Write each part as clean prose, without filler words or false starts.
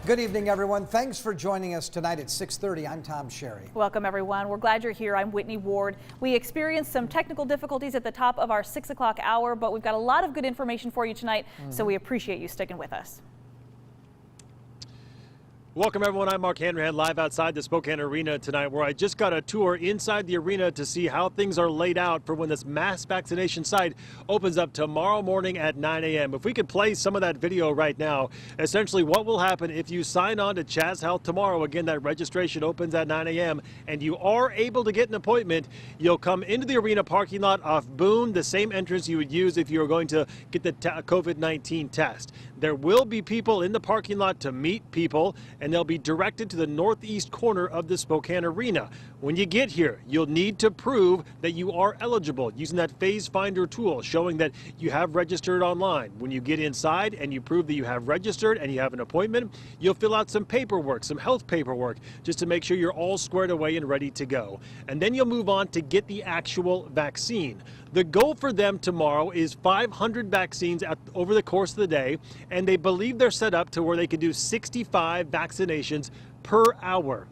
Good evening, everyone. Thanks for joining us tonight at 6:30. I'm Tom Sherry. Welcome, everyone. We're glad you're here. I'm Whitney Ward. We experienced some technical difficulties at the top of our 6 o'clock hour, but we've got a lot of good information for you tonight, so we appreciate you sticking with us. Welcome, everyone. I'm Mark Hanrahan, live outside the Spokane Arena tonight, where I just got a tour inside the arena to see how things are laid out for when this mass vaccination site opens up tomorrow morning at 9 a.m. If we could play some of that video right now, essentially what will happen if you sign on to Chaz Health tomorrow, again, that registration opens at 9 a.m., and you are able to get an appointment, you'll come into the arena parking lot off Boone, the same entrance you would use if you were going to get the COVID-19 test. There will be people in the parking lot to meet people, and they'll be directed to the northeast corner of the Spokane Arena. When you get here, you'll need to prove that you are eligible using that Phase Finder tool, showing that you have registered online. When you get inside and you prove that you have registered and you have an appointment, you'll fill out some paperwork, some health paperwork, just to make sure you're all squared away and ready to go. And then you'll move on to get the actual vaccine. The goal for them tomorrow is 500 vaccines over the course of the day, and they believe they're set up to where they can do 65 vaccinations per hour.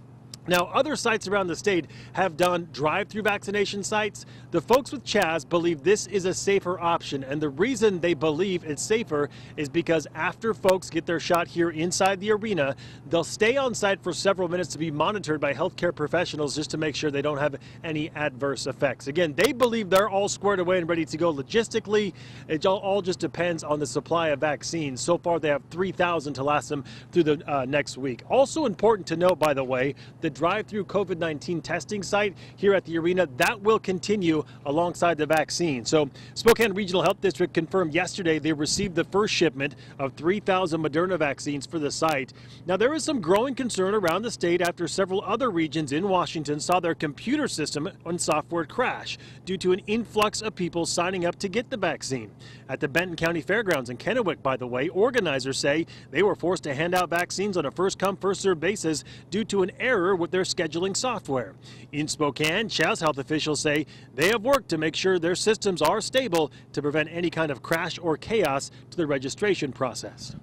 Now, other sites around the state have done drive-through vaccination sites. The folks with Chaz believe this is a safer option, and the reason they believe it's safer is because after folks get their shot here inside the arena, they'll stay on site for several minutes to be monitored by healthcare professionals just to make sure they don't have any adverse effects. Again, they believe they're all squared away and ready to go logistically. It all just depends on the supply of vaccines. So far, they have 3,000 to last them through the next week. Also important to note, by the way, the drive-through COVID-19 testing site here at the arena, that will continue alongside the vaccine. So Spokane Regional Health District confirmed yesterday they received the first shipment of 3,000 Moderna vaccines for the site. Now, there is some growing concern around the state after several other regions in Washington saw their computer system and software crash due to an influx of people signing up to get the vaccine. At the Benton County Fairgrounds in Kennewick, by the way, organizers say they were forced to hand out vaccines on a first-come, first-served basis due to an error with their scheduling software. In Spokane, Chaz Health officials say they have worked to make sure their systems are stable to prevent any kind of crash or chaos to the registration process.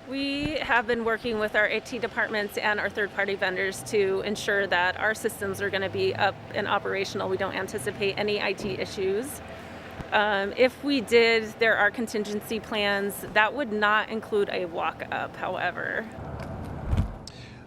We have been working with our IT departments and our third-party vendors to ensure that our systems are going to be up and operational. We don't anticipate any IT issues. If we did, there are contingency plans. That would not include a walk-up, however.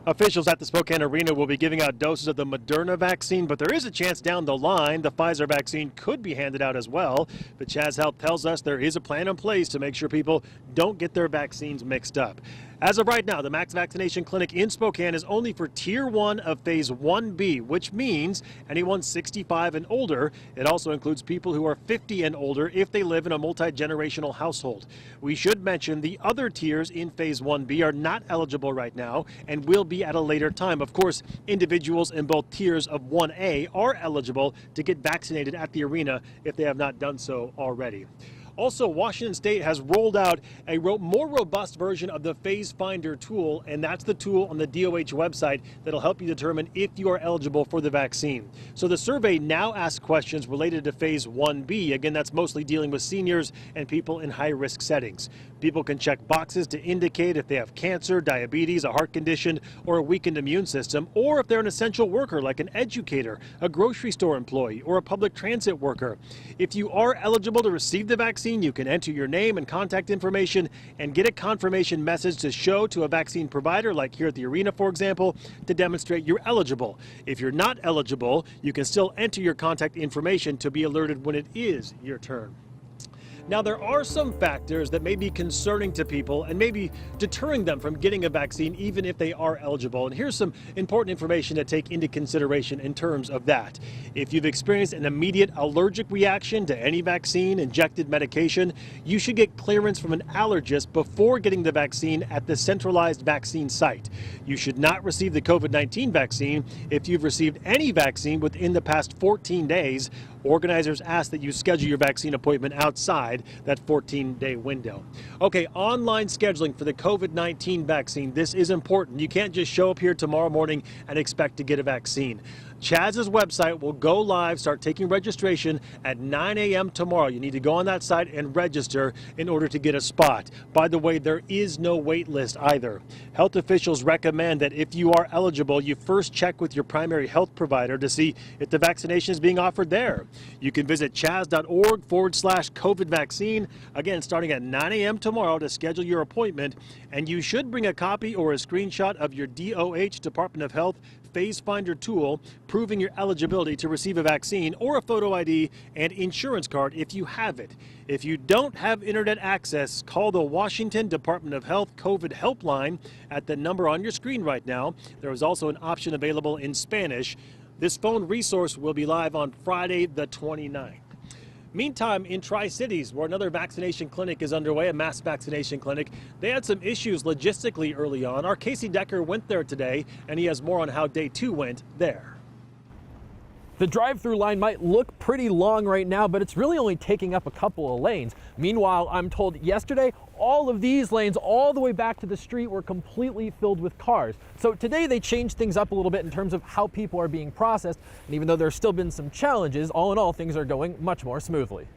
Officials at the Spokane Arena will be giving out doses of the Moderna vaccine, but there is a chance down the line the Pfizer vaccine could be handed out as well. But Chaz Health tells us there is a plan in place to make sure people don't get their vaccines mixed up. As of right now, the Max Vaccination Clinic in Spokane is only for Tier 1 of Phase 1B, which means anyone 65 and older. It also includes people who are 50 and older if they live in a multi-generational household. We should mention the other tiers in Phase 1B are not eligible right now and will be at a later time. Of course, individuals in both tiers of 1A are eligible to get vaccinated at the arena if they have not done so already. Also, Washington State has rolled out a more robust version of the Phase Finder tool, and that's the tool on the DOH website that'll help you determine if you are eligible for the vaccine. So the survey now asks questions related to Phase 1B. Again, that's mostly dealing with seniors and people in high-risk settings. People can check boxes to indicate if they have cancer, diabetes, a heart condition, or a weakened immune system, or if they're an essential worker like an educator, a grocery store employee, or a public transit worker. If you are eligible to receive the vaccine, you can enter your name and contact information and get a confirmation message to show to a vaccine provider, like here at the arena, for example, to demonstrate you're eligible. If you're not eligible, you can still enter your contact information to be alerted when it is your turn. Now, there are some factors that may be concerning to people and maybe deterring them from getting a vaccine even if they are eligible. And here's some important information to take into consideration in terms of that. If you've experienced an immediate allergic reaction to any vaccine, injected medication, you should get clearance from an allergist before getting the vaccine at the centralized vaccine site. You should not receive the COVID-19 vaccine if you've received any vaccine within the past 14 days. Organizers ask that you schedule your vaccine appointment outside that 14-day window. Okay, online scheduling for the COVID-19 vaccine. This is important. You can't just show up here tomorrow morning and expect to get a vaccine. Chaz's website will go live, start taking registration at 9 a.m. tomorrow. You need to go on that site and register in order to get a spot. By the way, there is no wait list either. Health officials recommend that if you are eligible, you first check with your primary health provider to see if the vaccination is being offered there. You can visit chaz.org/COVID vaccine, again, starting at 9 a.m. tomorrow to schedule your appointment. And you should bring a copy or a screenshot of your DOH, Department of Health, Phase Finder tool proving your eligibility to receive a vaccine, or a photo ID and insurance card if you have it. If you don't have internet access, call the Washington Department of Health COVID helpline at the number on your screen right now. There is also an option available in Spanish. This phone resource will be live on Friday the 29th. Meantime, in Tri-Cities, where another vaccination clinic is underway, a mass vaccination clinic, they had some issues logistically early on. Our Casey Decker went there today, and he has more on how day 2 went there. The drive-through line might look pretty long right now, but it's really only taking up a couple of lanes. Meanwhile, I'm told yesterday, all of these lanes all the way back to the street were completely filled with cars. So today they changed things up a little bit in terms of how people are being processed. And even though there's still been some challenges, all in all, things are going much more smoothly.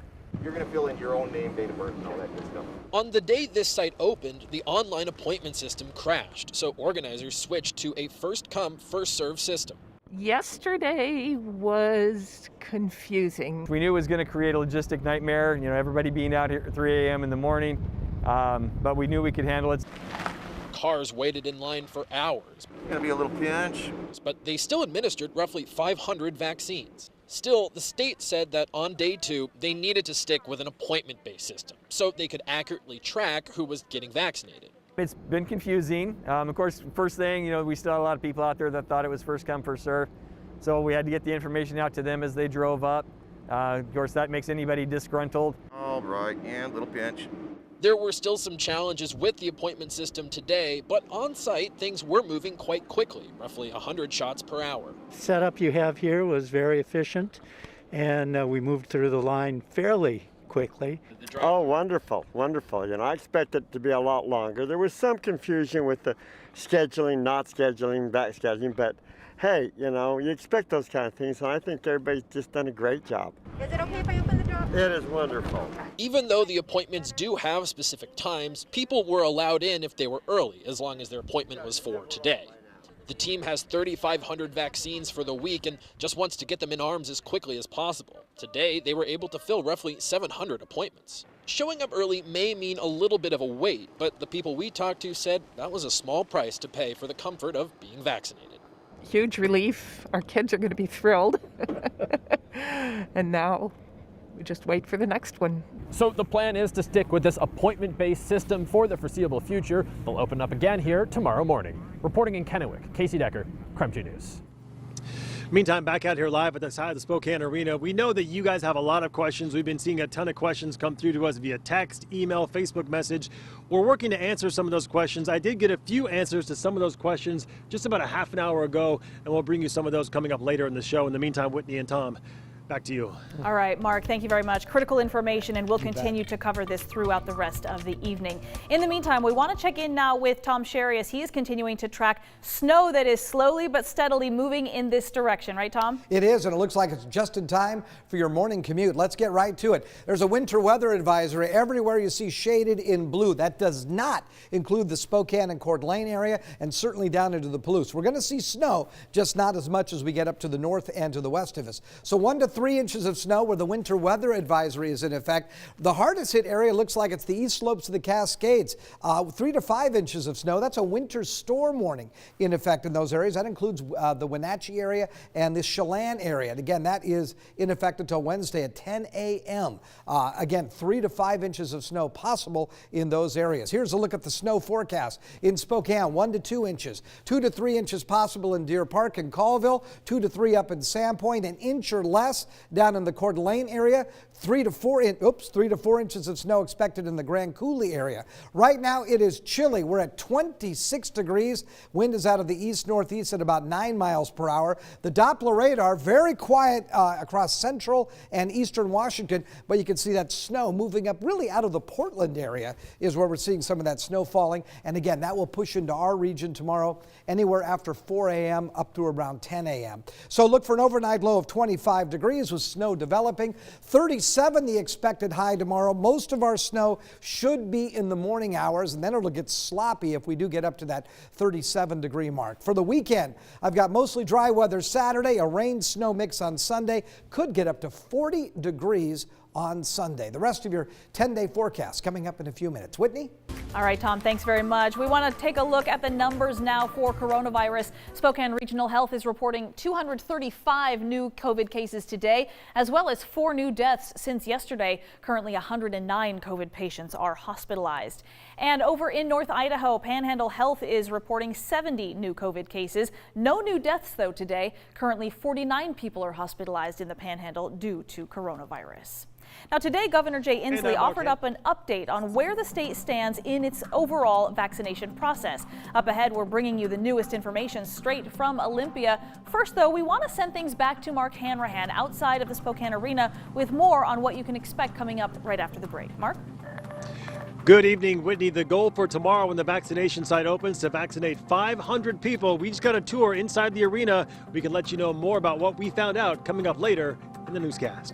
You're going to fill in your own name, date of birth, and all that good stuff. On the day this site opened, the online appointment system crashed, so organizers switched to a first-come, first-served system. Yesterday was confusing. We knew it was going to create a logistic nightmare, everybody being out here at 3 a.m. in the morning, but we knew we could handle it. Cars waited in line for hours. It's going to be a little pinch. But they still administered roughly 500 vaccines. Still, the state said that on day 2, they needed to stick with an appointment-based system so they could accurately track who was getting vaccinated. It's been confusing. Of course, first thing, we still had a lot of people out there that thought it was first come, first serve. So we had to get the information out to them as they drove up. Of course, that makes anybody disgruntled. All right, and little pinch. There were still some challenges with the appointment system today, but on site, things were moving quite quickly, roughly 100 shots per hour. Setup you have here was very efficient, and we moved through the line fairly quickly. Oh, wonderful, wonderful. I expected it to be a lot longer. There was some confusion with the scheduling, not scheduling, back scheduling, but hey, you expect those kind of things, and I think everybody's just done a great job. Is it okay if I open the door? It is wonderful. Even though the appointments do have specific times, people were allowed in if they were early, as long as their appointment was for today. The team has 3,500 vaccines for the week and just wants to get them in arms as quickly as possible. Today, they were able to fill roughly 700 appointments. Showing up early may mean a little bit of a wait, but the people we talked to said that was a small price to pay for the comfort of being vaccinated. Huge relief. Our kids are going to be thrilled. And now we just wait for the next one. So the plan is to stick with this appointment-based system for the foreseeable future. They'll open up again here tomorrow morning. Reporting in Kennewick, Casey Decker, KREM 2 News. Meantime, back out here live at the side of the Spokane Arena, we know that you guys have a lot of questions. We've been seeing a ton of questions come through to us via text, email, Facebook message. We're working to answer some of those questions. I did get a few answers to some of those questions just about a half an hour ago, and we'll bring you some of those coming up later in the show. In the meantime, Whitney and Tom, back to you. All right, Mark, thank you very much. Critical information, and we'll continue to cover this throughout the rest of the evening. In the meantime, we want to check in now with Tom Sherry as he is continuing to track snow that is slowly but steadily moving in this direction. Right, Tom? It is, and it looks like it's just in time for your morning commute. Let's get right to it. There's a winter weather advisory everywhere you see shaded in blue. That does not include the Spokane and Coeur d'Alene area, and certainly down into the Palouse. We're going to see snow, just not as much as we get up to the north and to the west of us. So 1 to 3 inches of snow where the winter weather advisory is in effect. The hardest hit area looks like it's the east slopes of the Cascades. 3 to 5 inches of snow. That's a winter storm warning in effect in those areas. That includes the Wenatchee area and the Chelan area. And again, that is in effect until Wednesday at 10 a.m. Again, 3 to 5 inches of snow possible in those areas. Here's a look at the snow forecast. In Spokane, 1 to 2 inches. 2 to 3 inches possible in Deer Park and Colville. 2 to 3 up in Sandpoint. An inch or less down in the Coeur d'Alene area. 3 to 4 inches of snow expected in the Grand Coulee area. Right now it is chilly. We're at 26 degrees. Wind is out of the east-northeast at about 9 miles per hour. The Doppler radar very quiet across central and eastern Washington, but you can see that snow moving up really out of the Portland area is where we're seeing some of that snow falling. And again, that will push into our region tomorrow anywhere after 4 a.m. up through around 10 a.m. So look for an overnight low of 25 degrees with snow developing. 37 the expected high tomorrow. Most of our snow should be in the morning hours, and then it'll get sloppy if we do get up to that 37 degree mark. For the weekend, I've got mostly dry weather Saturday, a rain-snow mix on Sunday. Could get up to 40 degrees on Sunday. The rest of your 10-day forecast coming up in a few minutes. Whitney? All right, Tom, thanks very much. We want to take a look at the numbers now for coronavirus. Spokane Regional Health is reporting 235 new COVID cases today, as well as 4 new deaths since yesterday. Currently, 109 COVID patients are hospitalized. And over in North Idaho, Panhandle Health is reporting 70 new COVID cases. No new deaths, though, today. Currently, 49 people are hospitalized in the Panhandle due to coronavirus. Now today, Governor Jay Inslee offered up an update on where the state stands in its overall vaccination process. Up ahead, we're bringing you the newest information straight from Olympia. First, though, we want to send things back to Mark Hanrahan outside of the Spokane Arena with more on what you can expect coming up right after the break. Mark? Good evening, Whitney. The goal for tomorrow when the vaccination site opens to vaccinate 500 people. We just got a tour inside the arena. We can let you know more about what we found out coming up later in the newscast.